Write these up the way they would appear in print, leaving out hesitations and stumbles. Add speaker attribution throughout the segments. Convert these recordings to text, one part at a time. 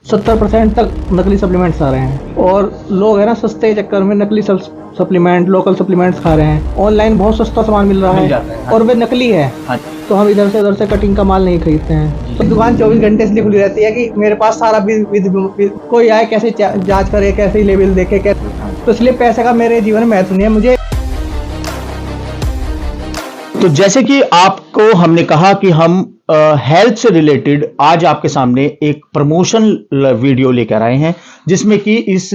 Speaker 1: 70% तक नकली सप्लीमेंट्स आ रहे हैं और लोग है ना सस्ते के चक्कर में नकली सप्लीमेंट लोकल सप्लीमेंट्स खा रहे हैं। ऑनलाइन बहुत सस्ता सामान मिल रहा है और वे नकली है। तो हम इधर से उधर से कटिंग का माल नहीं खरीदते हैं। तो दुकान 24 घंटे इसलिए खुली रहती है कि मेरे पास सारा कोई आए कैसे जांच करे, कैसे लेवल देखे, कैसे, तो इसलिए पैसे का मेरे जीवन में महत्व नहीं है मुझे।
Speaker 2: तो जैसे कि आपको हमने कहा कि हम हेल्थ से रिलेटेड आज आपके सामने एक प्रमोशनल वीडियो लेकर आए हैं, जिसमें कि इस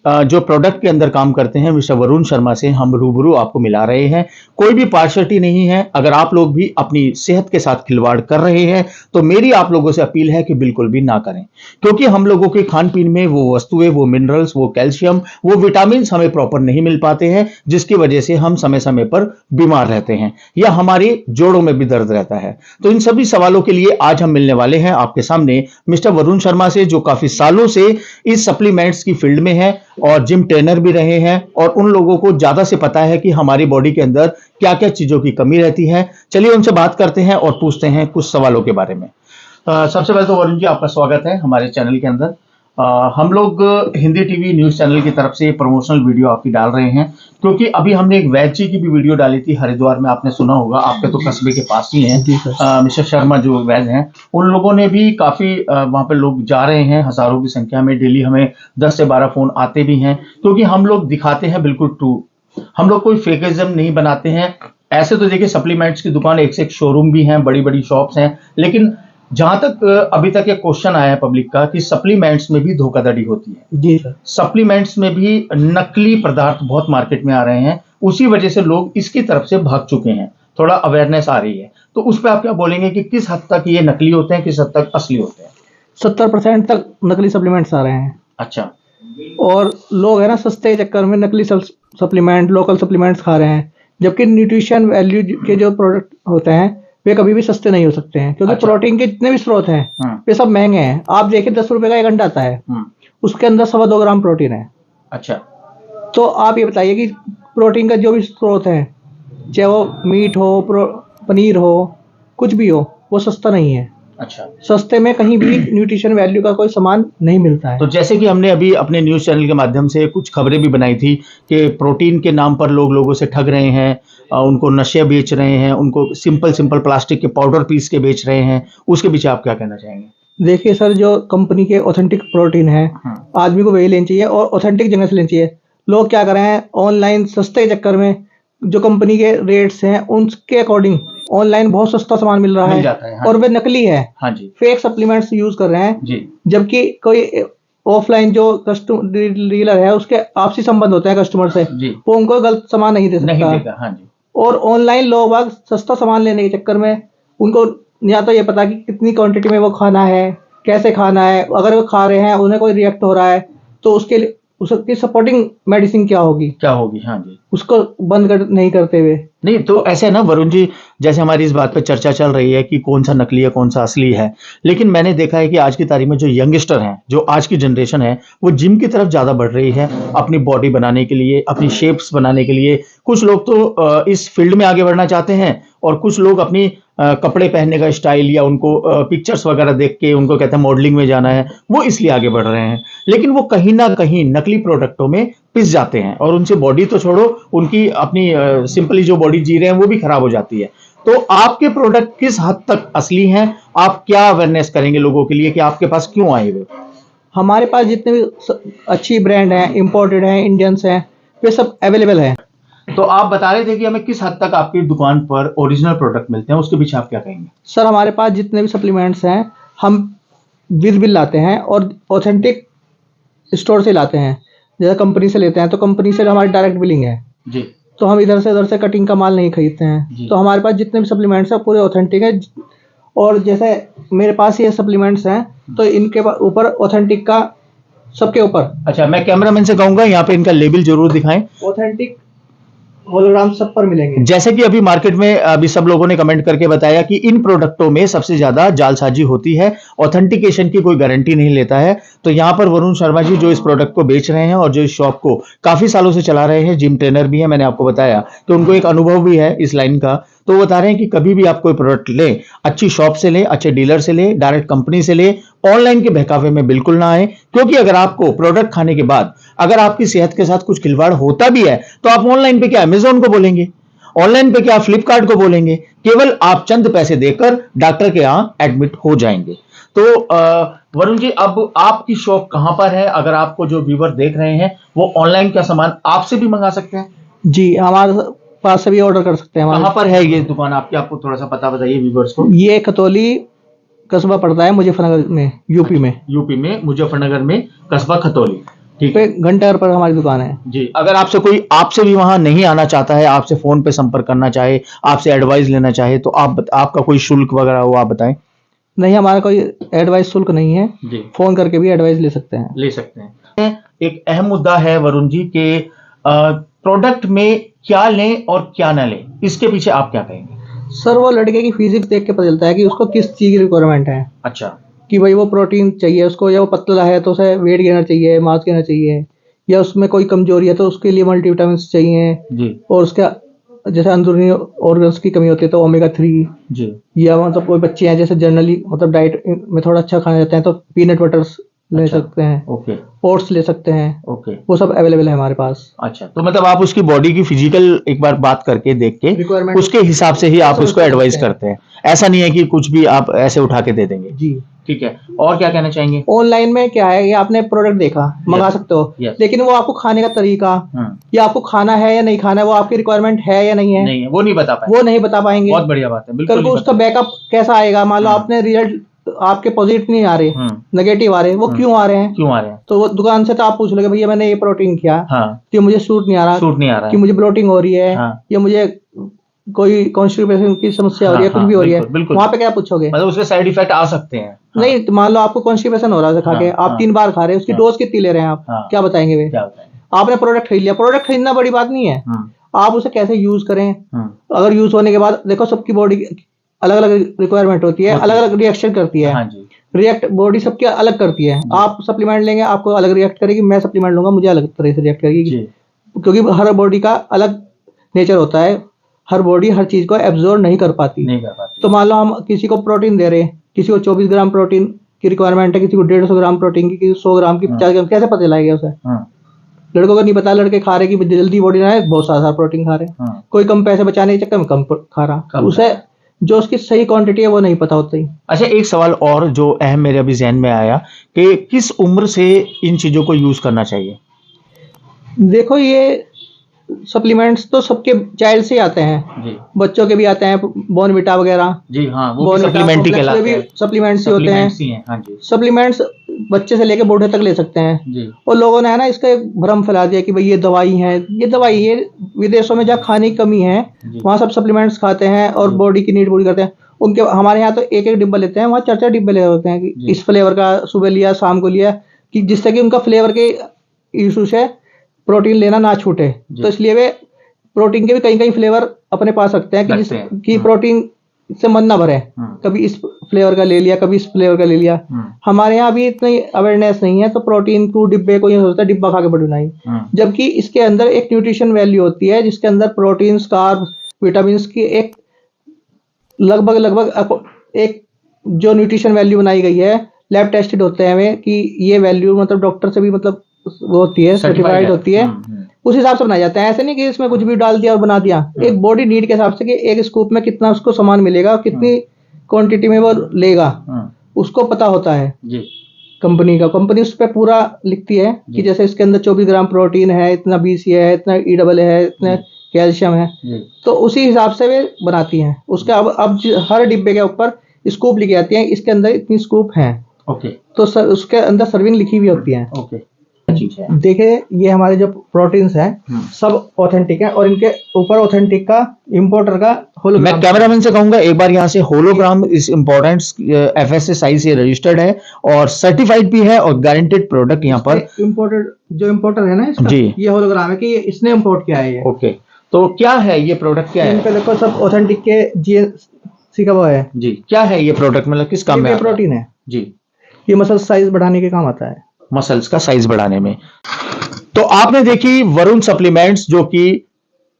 Speaker 2: जो प्रोडक्ट के अंदर काम करते हैं मिस्टर वरुण शर्मा से हम रूबरू आपको मिला रहे हैं। कोई भी पार्शलिटी नहीं है। अगर आप लोग भी अपनी सेहत के साथ खिलवाड़ कर रहे हैं तो मेरी आप लोगों से अपील है कि बिल्कुल भी ना करें, क्योंकि हम लोगों के खान पीन में वो वस्तुएं, वो मिनरल्स, वो कैल्शियम, वो विटामिन हमें प्रॉपर नहीं मिल पाते हैं, जिसकी वजह से हम समय समय पर बीमार रहते हैं या हमारे जोड़ों में भी दर्द रहता है। तो इन सभी सवालों के लिए आज हम मिलने वाले हैं आपके सामने मिस्टर वरुण शर्मा से, जो काफी सालों से इस सप्लीमेंट्स की फील्ड में है और जिम ट्रेनर भी रहे हैं और उन लोगों को ज्यादा से पता है कि हमारी बॉडी के अंदर क्या क्या चीजों की कमी रहती है। चलिए उनसे बात करते हैं और पूछते हैं कुछ सवालों के बारे में। सबसे पहले तो वरुण जी, आपका स्वागत है हमारे चैनल के अंदर। हम लोग हिंदी टीवी न्यूज चैनल की तरफ से प्रमोशनल वीडियो आपकी डाल रहे हैं, क्योंकि अभी हमने एक वैद जी की भी वीडियो डाली थी हरिद्वार में, आपने सुना होगा, आपके तो कस्बे के पास ही हैं मिस्टर शर्मा जो वैद हैं, उन लोगों ने भी काफी वहां पे लोग जा रहे हैं हजारों की संख्या में। डेली हमें 10 से 12 फोन आते भी हैं, क्योंकि हम लोग दिखाते हैं बिल्कुल ट्रू। हम लोग कोई फेकिज्म नहीं बनाते हैं। ऐसे तो देखिए सप्लीमेंट्स की दुकान एक से एक शोरूम भी हैं, बड़ी बड़ी शॉप्स हैं, लेकिन जहां तक अभी तक एक क्वेश्चन आया है पब्लिक का कि सप्लीमेंट्स में भी धोखाधड़ी होती है।
Speaker 1: जी सर,
Speaker 2: सप्लीमेंट्स में भी नकली पदार्थ बहुत मार्केट में आ रहे हैं, उसी वजह से लोग इसकी तरफ से भाग चुके हैं। थोड़ा अवेयरनेस आ रही है, तो उस पर आप क्या बोलेंगे कि किस हद तक ये नकली होते हैं, किस हद तक असली होते हैं?
Speaker 1: 70% तक नकली सप्लीमेंट्स आ रहे हैं।
Speaker 2: अच्छा।
Speaker 1: और लोग है ना सस्ते के चक्कर में नकली सप्लीमेंट लोकल सप्लीमेंट्स खा रहे हैं, जबकि न्यूट्रिशन वैल्यू के जो प्रोडक्ट होते हैं वे कभी भी सस्ते नहीं हो सकते हैं, क्योंकि प्रोटीन के जितने भी स्रोत हैं वे सब महंगे हैं। आप देखिए 10 रुपए का एक अंडा आता है, उसके अंदर 2.25 ग्राम प्रोटीन है।
Speaker 2: अच्छा।
Speaker 1: तो आप ये बताइए कि प्रोटीन का जो भी स्रोत है, चाहे वो मीट हो, पनीर हो, कुछ भी हो, वो सस्ता नहीं है।
Speaker 2: अच्छा।
Speaker 1: सस्ते में कहीं भी न्यूट्रिशन वैल्यू का कोई सामान नहीं मिलता है।
Speaker 2: तो जैसे कि हमने अभी अपने न्यूज चैनल के माध्यम से कुछ खबरें भी बनाई थी कि प्रोटीन के नाम पर लोग लोगों से ठग रहे हैं, उनको नशे बेच रहे हैं, उनको सिंपल प्लास्टिक के पाउडर पीस के बेच रहे हैं, उसके पीछे आप क्या कहना चाहेंगे?
Speaker 1: देखिए सर, जो कंपनी के ऑथेंटिक प्रोटीन है, आदमी को वही लेनी चाहिए और ऑथेंटिक जगह से लेनी चाहिए। लोग क्या कर रहे हैं, ऑनलाइन सस्ते के चक्कर में जो कंपनी के रेट्स हैं उनके अकॉर्डिंग ऑनलाइन बहुत सस्ता सामान मिल रहा है और वे नकली है।
Speaker 2: हाँ जी।
Speaker 1: फेक सप्लीमेंट्स यूज कर रहे हैं जी। जबकि कोई ऑफलाइन जो कस्टमर डीलर है उसके आपसी संबंध होते हैं कस्टमर से, वो उनको गलत सामान नहीं दे सकता।
Speaker 2: हाँ जी।
Speaker 1: और ऑनलाइन लोग बाग सस्ता सामान लेने के चक्कर में उनको या तो ये पता कि कितनी क्वांटिटी में वो खाना है, कैसे खाना है, अगर वो खा रहे हैं उन्हें कोई रिएक्ट हो रहा है तो उसके लिए उसकी सपोर्टिंग मेडिसिन क्या होगी। हाँ जी, उसको बंद नहीं करते हुए।
Speaker 2: नहीं तो ऐसे है ना वरुण जी, जैसे हमारी इस बात पे चर्चा चल रही है कि कौन सा नकली है कौन सा असली है, लेकिन मैंने देखा है कि आज की तारीख में जो यंगस्टर हैं, जो आज की जनरेशन है, वो जिम की तरफ ज्यादा बढ़ रही है अपनी बॉडी बनाने के लिए, अपनी शेप्स बनाने के लिए। कुछ लोग तो इस फील्ड में आगे बढ़ना चाहते हैं और कुछ लोग अपनी कपड़े पहनने का स्टाइल या उनको पिक्चर्स वगैरह देख के उनको कहते हैं मॉडलिंग में जाना है, वो इसलिए आगे बढ़ रहे हैं, लेकिन वो कहीं ना कहीं नकली प्रोडक्टों में पिस जाते हैं और उनसे बॉडी तो छोड़ो, उनकी अपनी सिंपली जो बॉडी जी रहे हैं वो भी खराब हो जाती है। तो आपके प्रोडक्ट किस हद तक असली हैं? आप क्या अवेयरनेस करेंगे लोगों के लिए कि आपके पास क्यों आए हुए?
Speaker 1: हमारे पास जितने भी अच्छी ब्रांड हैं, इंपोर्टेड हैं, इंडियंस हैं, वे सब अवेलेबल हैं।
Speaker 2: तो आप बता रहे थे कि हमें किस हद तक आपकी दुकान पर ओरिजिनल प्रोडक्ट मिलते हैं, उसके पीछे आप क्या कहेंगे?
Speaker 1: सर, हमारे पास जितने भी सप्लीमेंट्स हैं हम विद बिल लाते हैं और ऑथेंटिक स्टोर से लाते हैं। जैसे कंपनी से लेते हैं तो कंपनी से हमारी डायरेक्ट बिलिंग है जी, तो हम इधर से कटिंग का माल नहीं खरीदते हैं। तो हमारे पास जितने भी सप्लीमेंट्स हैं पूरे ऑथेंटिक है। और जैसे मेरे पास ये सप्लीमेंट्स हैं तो इनके ऊपर ऑथेंटिक का सबके ऊपर।
Speaker 2: अच्छा, मैं कैमरामैन से कहूंगा यहाँ पे इनका लेबल जरूर दिखाएं।
Speaker 1: ऑथेंटिक होलोग्राम सब पर मिलेंगे।
Speaker 2: जैसे कि अभी मार्केट में अभी सब लोगों ने कमेंट करके बताया कि इन प्रोडक्टों में सबसे ज्यादा जालसाजी होती है, ऑथेंटिकेशन की कोई गारंटी नहीं लेता है। तो यहाँ पर वरुण शर्मा जी जो इस प्रोडक्ट को बेच रहे हैं और जो इस शॉप को काफी सालों से चला रहे हैं, जिम ट्रेनर भी है, मैंने आपको बताया, तो उनको एक अनुभव भी है इस लाइन का। तो वो बता रहे हैं कि कभी भी आप कोई प्रोडक्ट लें, अच्छी शॉप से लें, अच्छे डीलर से लें, डायरेक्ट कंपनी से लें ऑनलाइन के बहकावे में बिल्कुल ना आए, क्योंकि अगर आपको प्रोडक्ट खाने के बाद अगर आपकी सेहत के साथ कुछ खिलवाड़ होता भी है तो आप ऑनलाइन पे क्या अमेजोन को बोलेंगे, ऑनलाइन पे क्या फ्लिपकार्ट को बोलेंगे, केवल आप चंद पैसे देकर डॉक्टर के यहां एडमिट हो जाएंगे। तो वरुण जी, अब आपकी शॉप कहां पर है? अगर आपको जो व्यूवर देख रहे हैं वो ऑनलाइन का सामान आपसे भी मंगा सकते हैं?
Speaker 1: जी, हमारे पास से भी ऑर्डर कर सकते हैं।
Speaker 2: कहां पर है ये दुकान आपकी? आपको थोड़ा सा पता बताइए व्यूवर्स को।
Speaker 1: ये खतौली कस्बा पड़ता है मुजफ्फरनगर में, यूपी में।
Speaker 2: यूपी में मुजफ्फरनगर में कस्बा खतौली, ठीक है।
Speaker 1: घंटाघर पर हमारी दुकान है
Speaker 2: जी। अगर आपसे कोई आपसे भी वहां नहीं आना चाहता है, आपसे फोन पे संपर्क करना चाहे, आपसे एडवाइस लेना चाहे, तो आपका कोई शुल्क वगैरह हो आप बताएं।
Speaker 1: नहीं, हमारा कोई एडवाइस शुल्क नहीं है जी। फोन करके भी एडवाइस ले सकते हैं।
Speaker 2: एक अहम मुद्दा है वरुण जी के प्रोडक्ट में क्या लें और क्या ना लें, इसके पीछे आप क्या कहेंगे?
Speaker 1: सर, वो लड़के की फिजिक्स देख के पता चलता है कि उसको किस चीज की रिक्वायरमेंट है।
Speaker 2: अच्छा। कि
Speaker 1: भाई वो प्रोटीन चाहिए उसको, या वो पतला है तो उसे वेट गेनर चाहिए, मास गेनर चाहिए, या उसमें कोई कमजोरी है तो उसके लिए मल्टीविटामिन चाहिए जी। और उसके जैसे अंदरूनी ऑर्गन्स की कमी होती है तो ओमेगा 3 जी। या मतलब कोई बच्चे हैं जैसे जनरली मतलब डाइट में थोड़ा अच्छा खाना चाहते हैं तो पीनट बटर्स ले सकते हैं, ओके। ओट्स ले सकते हैं, ओके। वो सब अवेलेबल है हमारे पास।
Speaker 2: अच्छा, तो मतलब आप उसकी बॉडी की फिजिकल एक बार बात करके देख के उसके हिसाब से ही आप उसको एडवाइस करते हैं, ऐसा नहीं है कि कुछ भी आप ऐसे उठा के दे देंगे जी। ठीक है, और क्या कहना चाहेंगे?
Speaker 1: ऑनलाइन में क्या है, ये आपने प्रोडक्ट देखा, मंगा सकते हो, लेकिन वो आपको खाने का तरीका या आपको खाना है या नहीं खाना है, वो आपकी रिक्वायरमेंट है या नहीं है,
Speaker 2: वो नहीं बता पाएंगे। बहुत बढ़िया बात है, बिल्कुल।
Speaker 1: उसका बैकअप कैसा आएगा? मान लो आपने रिजल्ट आपके पॉजिटिव नहीं आ रहे, नेगेटिव आ रहे, वो क्यों आ रहे हैं? तो वो दुकान से तो आप पूछ लोगे भैया मैंने ये प्रोटीन किया कि मुझे सूट नहीं आ रहा, कि मुझे ब्लोटिंग हो रही है, या मुझे कोई कॉन्स्टिपेशन की समस्या हो रही है, कुछ भी हो रही है, वहाँ पे क्या पूछोगे?
Speaker 2: मतलब उसके साइड इफेक्ट आ सकते हैं।
Speaker 1: नहीं, तो मान लो आपको कॉन्स्टिपेशन हो रहा है खा के, आप 3 बार खा रहे हैं, उसकी डोज कितनी ले रहे हैं आप, क्या बताएंगे वे? आपने प्रोडक्ट खरीद लिया, प्रोडक्ट खरीदना बड़ी बात नहीं है, आप उसे कैसे यूज करें। अगर यूज होने के बाद देखो सबकी बॉडी अलग अलग रिक्वायरमेंट होती है, अलग अलग रिएक्शन करती है, रिएक्ट बॉडी सबकी अलग करती है। आप सप्लीमेंट लेंगे आपको अलग रिएक्ट करेगी, मैं सप्लीमेंट लूंगा मुझे अलग तरह से रिएक्ट करेगी, क्योंकि हर बॉडी का अलग नेचर होता है, हर बॉडी हर चीज को एब्जॉर्ब नहीं कर पाती। तो मान लो हम किसी को प्रोटीन दे रहे हैं, किसी को 24 ग्राम प्रोटीन की रिक्वायरमेंट है, किसी को 150 ग्राम प्रोटीन की, किसी को 100 ग्राम की, 50 ग्राम, कैसे पता चलाएगा उसे? लड़कों को नहीं पता, लड़के खा रहे कि जल्दी बॉडी ना है, बहुत सारा प्रोटीन खा रहे, कोई कम पैसे बचाने के चक्कर में कम खा रहा, उसे जो उसकी सही क्वांटिटी है वो नहीं पता होती।
Speaker 2: अच्छा, एक सवाल और जो अहम मेरे अभी जहन में आया कि किस उम्र से इन चीजों को यूज करना चाहिए?
Speaker 1: देखो, ये सप्लीमेंट्स तो सबके चाइल्ड से आते हैं जी। बच्चों के भी आते हैं, बॉर्नविटा वगैरह जी, हाँ, वो सप्लीमेंट ही कहलाते हैं, सप्लीमेंट्स ही होते हैं, हाँ जी। सप्लीमेंट्स बच्चे से लेकर बूढ़े तक ले सकते हैं जी। और लोगों ने है ना इसका एक भ्रम फैला दिया कि भाई ये दवाई है, ये दवाई है। विदेशों में जहाँ खाने की कमी है वहाँ सब सप्लीमेंट्स खाते हैं और बॉडी की नीड पूरी करते हैं। उनके हमारे यहाँ तो एक एक डिब्बा लेते हैं, वहाँ 4-4 डिब्बे ले होते हैं कि इस फ्लेवर का सुबह लिया शाम को लिया, कि जिससे कि उनका फ्लेवर के इशू से प्रोटीन लेना ना छूटे। तो इसलिए वे प्रोटीन के भी कई कई फ्लेवर अपने पास रखते हैं कि प्रोटीन से मन ना भरे, कभी इस फ्लेवर का ले लिया, कभी इस फ्लेवर का ले लिया। हमारे यहाँ अभी इतनी अवेयरनेस नहीं है, तो प्रोटीन को डिब्बे को ये सोचता है डिब्बा खा के बढ़ना ही, जबकि इसके अंदर एक न्यूट्रिशन वैल्यू होती है जिसके अंदर प्रोटीन, कार्ब, विटामिन की एक लगभग एक जो न्यूट्रिशन वैल्यू बनाई गई है, लैब टेस्टेड होते हैं वे कि ये वैल्यू मतलब डॉक्टर से भी मतलब वो होती है, सर्टिफाइड होती है, उस हिसाब से बनाया जाता है। ऐसे नहीं कि इसमें कुछ भी डाल दिया और बना दिया। एक बॉडी नीड के हिसाब से कि एक स्कूप में कितना उसको सामान मिलेगा, कितनी क्वांटिटी में वो लेगा, उसको पता होता है जी। कंपनी उस पर पूरा लिखती है कि जैसे इसके अंदर 24 ग्राम प्रोटीन है, इतना BCA है, इतना EAA है, इतना कैल्शियम है, तो उसी हिसाब से वे बनाती हैं। उसके अब हर डिब्बे के ऊपर स्कूप लिखी जाती है, इसके अंदर इतनी स्कूप है, ओके। तो उसके अंदर सर्विंग लिखी हुई होती है, ओके। देखिए, ये हमारे जो प्रोटीन्स हैं सब ऑथेंटिक हैं और इनके ऊपर ऑथेंटिक का इंपोर्टर का होलोग्राम।
Speaker 2: मैं कैमरामैन से कहूंगा एक बार यहाँ से होलोग्राम इस इम्पोर्टेंट FSSAI से रजिस्टर्ड है और सर्टिफाइड भी है और गारंटेड प्रोडक्ट यहाँ पर
Speaker 1: इम्पोर्टेड जो इम्पोर्टर है ना इसका जी, ये होलोग्राम है कि इसने इम्पोर्ट किया है ये,
Speaker 2: ओके। तो क्या है ये प्रोडक्ट, क्या है?
Speaker 1: देखो सब ऑथेंटिक के GSC का वो है जी।
Speaker 2: क्या है ये प्रोडक्ट, मतलब किस काम में?
Speaker 1: प्रोटीन है
Speaker 2: जी।
Speaker 1: ये मसल साइज बढ़ाने के काम आता है,
Speaker 2: मसल्स का साइज बढ़ाने में। तो आपने देखी वरुण सप्लीमेंट्स जो कि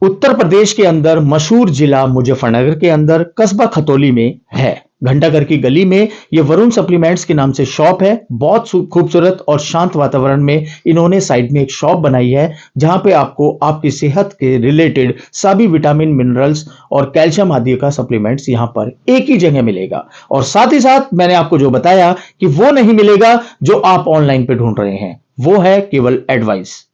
Speaker 2: उत्तर प्रदेश के अंदर मशहूर जिला मुजफ्फरनगर के अंदर कस्बा खतौली में है। घंटाघर की गली में ये वरुण सप्लीमेंट्स के नाम से शॉप है। बहुत खूबसूरत और शांत वातावरण में इन्होंने साइड में एक शॉप बनाई है, जहां पे आपको आपकी सेहत के रिलेटेड सभी विटामिन, मिनरल्स और कैल्शियम आदि का सप्लीमेंट्स यहां पर एक ही जगह मिलेगा। और साथ ही साथ मैंने आपको जो बताया कि वो नहीं मिलेगा जो आप ऑनलाइन पे ढूंढ रहे हैं, वो है केवल एडवाइस।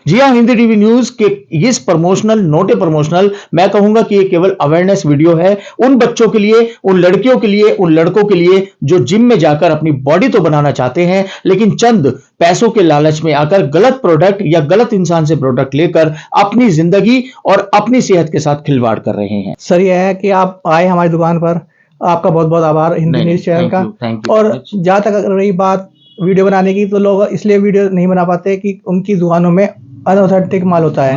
Speaker 2: जी हाँ, हिंदी टीवी न्यूज के इस प्रमोशनल नोटे प्रमोशनल मैं कहूंगा कि ये केवल अवेयरनेस वीडियो है उन बच्चों के लिए, उन लड़कियों के लिए, उन लड़कों के लिए जो जिम में जाकर अपनी बॉडी तो बनाना चाहते हैं, लेकिन चंद पैसों के लालच में आकर गलत प्रोडक्ट या गलत इंसान से प्रोडक्ट लेकर अपनी जिंदगी और अपनी सेहत के साथ खिलवाड़ कर रहे हैं।
Speaker 1: सर यह है कि आप आए हमारी दुकान पर, आपका बहुत बहुत आभार हिंदी न्यूज चैनल का। और जहां तक रही बात वीडियो बनाने की, तो लोग इसलिए वीडियो नहीं बना पाते कि उनकी दुकानों में अनऑथेंटिक माल होता है।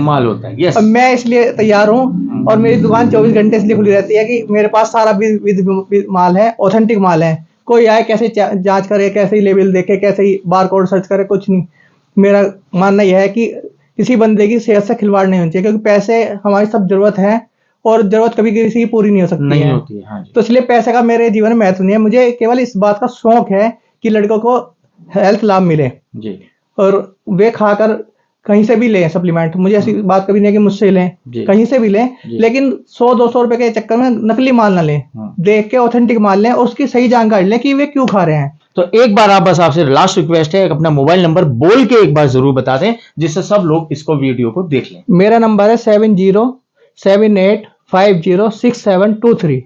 Speaker 2: यस।
Speaker 1: अब मैं इसलिए तैयार हूँ और मेरी दुकान 24 घंटे इसलिए खुली रहती है कि मेरे पास सारा विद माल है, ऑथेंटिक माल है। कोई आए कैसे जांच करे, कैसे ही लेबल देखे, कैसे ही बार कोड सर्च करे, कुछ नहीं। मेरा मानना यह है कि किसी बंदे की सेहत से खिलवाड़ नहीं होना चाहिए, क्योंकि पैसे हमारी सब जरूरत है और जरूरत कभी किसी की पूरी नहीं हो सकती
Speaker 2: नहीं होती है। हाँ जी।
Speaker 1: तो इसलिए पैसे का मेरे जीवन में महत्व नहीं है। मुझे केवल इस बात का शौक है कि लड़कों को हेल्थ लाभ मिले
Speaker 2: जी,
Speaker 1: और वे खाकर कहीं से भी लें सप्लीमेंट। मुझे ऐसी बात कभी नहीं है कि मुझसे लें, कहीं से भी लें, लेकिन 100-200 रुपए के चक्कर में नकली माल ना लें। देख के ऑथेंटिक माल लें और उसकी सही जानकारी लें कि वे क्यों खा रहे हैं।
Speaker 2: तो एक बार आप बस आपसे लास्ट रिक्वेस्ट है, अपना मोबाइल नंबर बोल के एक बार जरूर बता दें, जिससे सब लोग इसको वीडियो को देख लें।
Speaker 1: मेरा नंबर है 7078506723।